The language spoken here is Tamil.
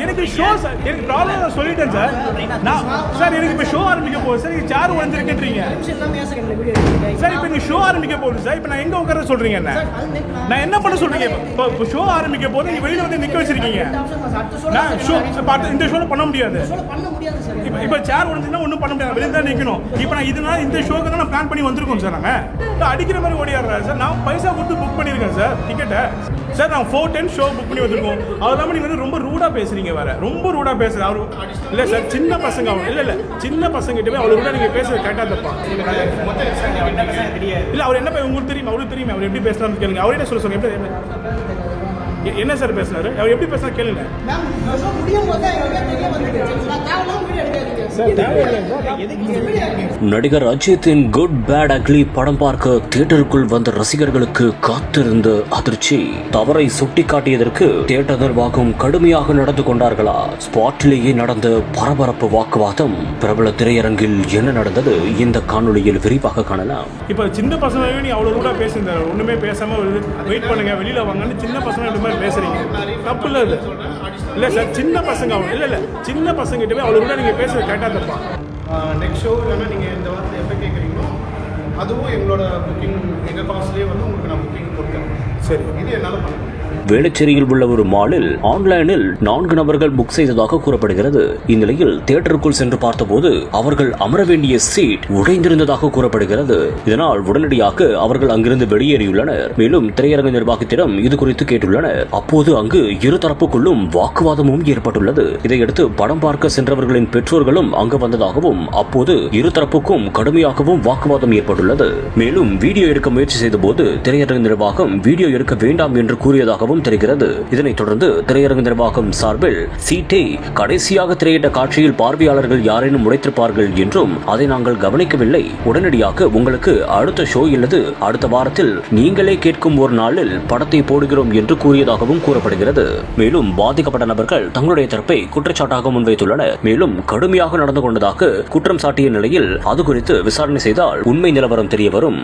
எனக்கு ஷோ சார், எனக்கு ப்ராப்ளம் சொல்லிட்டேன் சார். நான் சார் எனக்கு இப்போ ஷோ ஆரம்பிக்க போகுது சார், சேர் உடஞ்சிருக்குன்றீங்க சார். இப்போ நீங்கள் ஷோ ஆரம்பிக்க போகுது சார், இப்போ நான் எங்கே உட்கார சொல்கிறீங்க என்ன? நான் என்ன பண்ண சொல்கிறீங்க? இப்போ ஷோ ஆரம்பிக்க போது நீங்கள் வெளியில் வந்து நிற்க வச்சிருக்கீங்க. நான் ஷோ இந்த ஷோவில் பண்ண முடியாது. இப்போ சேர் உடஞ்சுன்னா ஒன்றும் பண்ண முடியாது, வெளியில் தான் நிற்கணும். இப்போ நான் இதனால இந்த ஷோக்கு தான் நான் பிளான் பண்ணி வந்திருக்கோம் சார். நாங்கள் அடிக்கிற மாதிரி ஓடிடுறாரு சார். நான் பைசா கொடுத்து புக் பண்ணியிருக்கேன் சார் டிக்கெட்டை சார். நான் 4:10 ஷோ புக் பண்ணி வந்திருக்கோம். அது இல்லாமல் நீங்கள் வந்து ரொம்ப ரூடாக பேசுறீங்க, வேற ரொம்ப ரூடாக பேசுகிறேன். அவர் இல்லை சார், சின்ன பசங்க அவங்க இல்லை சின்ன பசங்கிட்டவே அவ்வளோ ரூடாக நீங்கள் பேசுறது கேட்டால் தப்பா இல்லை? அவர் என்ன உங்களுக்கு தெரியுமா? அவருக்கு தெரியுமா அவர் எப்படி பேசுறான்னு கேளுங்க. அவர்கிட்ட சொல்லுங்க எப்படி என்ன சார் பேசுறாரு, அவர் எப்படி பேசுறா கேளுங்க. நடிகர் அஜித்தின் குட் பேட் அக்லி படம் பார்க்க தியேட்டருக்குள் வந்த ரசிகர்களுக்கு காத்திருந்த அதிர்ச்சி. தவறை சுட்டிக்காட்டியதற்கு தியேட்டர் நிர்வாகம் கடுமையாக நடந்து கொண்டார்களா? ஸ்பாட்டிலேயே நடந்த பரபரப்பு வாக்குவாதம். பிரபல திரையரங்கில் என்ன நடந்தது இந்த காணொலியில் விரிவாக காணலாம். இப்ப சின்ன பசங்க நீ அவ்வளவு ரூடா பேசுங்க, ஒண்ணுமே பேசாம வெயிட் பண்ணுங்க, வெளியில வாங்கன்னு சின்ன பசங்க பேசுறீங்க, தப்பு இல்ல இது. இல்ல சார், சின்ன பசங்க அவங்க இல்ல சின்ன பசங்க கிட்டவே அவ்வளவு ரூடா நீங்க பேசுறது கேட்டா தப்பா? நெக்ஸ்ட் ஷோ இல்லைன்னா நீங்கள் இந்த வாரத்தில் எப்போ கேட்குறீங்களோ அதுவும் எங்களோட புக்கிங் எங்கள் காசுலேயே வந்து உங்களுக்கு நான் புக்கிங் கொடுத்தேன். சரி, இது என்னால் பண்ண முடியும். வேளச்சேரியில் உள்ள ஒரு மாலில் ஆன்லைனில் 4 நபர்கள் புக் செய்ததாக கூறப்படுகிறது. இந்நிலையில் தியேட்டருக்குள் சென்று பார்த்தபோது அவர்கள் அமர வேண்டிய சீட் உடைந்திருந்ததாக கூறப்படுகிறது. இதனால் உடனடியாக அவர்கள் அங்கிருந்து வெளியேறியுள்ளனர். மேலும் திரையரங்க நிர்வாகத்திடம் இது குறித்து கேட்டுள்ளனர். அப்போது அங்கு இருதரப்புக்குள்ளும் வாக்குவாதமும் ஏற்பட்டுள்ளது. இதையடுத்து படம் பார்க்க சென்றவர்களின் பெற்றோர்களும் அங்கு வந்ததாகவும் அப்போது இருதரப்புக்கும் கடுமையாகவும் வாக்குவாதம் ஏற்பட்டுள்ளது. மேலும் வீடியோ எடுக்க முயற்சி செய்த போது திரையரங்க நிர்வாகம் வீடியோ எடுக்க வேண்டாம் என்று கூறியதாகவும் தெரிகிறது. இதனைத் தொடர்ந்து திரையரங்கு நிர்வாகம் சார்பில் சீட்டை கடைசியாக திரையிட்ட காட்சியில் பார்வையாளர்கள் யாரேனும் உடைத்திருப்பார்கள் என்றும் அதை நாங்கள் கவனிக்கவில்லை. உடனடியாக உங்களுக்கு அடுத்த ஷோ இல்லது அடுத்த வாரத்தில் நீங்களே கேட்கும் ஒரு நாளில் படத்தை போடுகிறோம் என்று கூறியதாகவும் கூறப்படுகிறது. மேலும் பாதிக்கப்பட்ட நபர்கள் தங்களுடைய தரப்பை குற்றச்சாட்டாக முன்வைத்துள்ளனர். மேலும் கடுமையாக நடந்து கொண்டதாக குற்றம் சாட்டிய நிலையில் அது குறித்து விசாரணை செய்தால் உண்மை நிலவரம் தெரிய வரும்.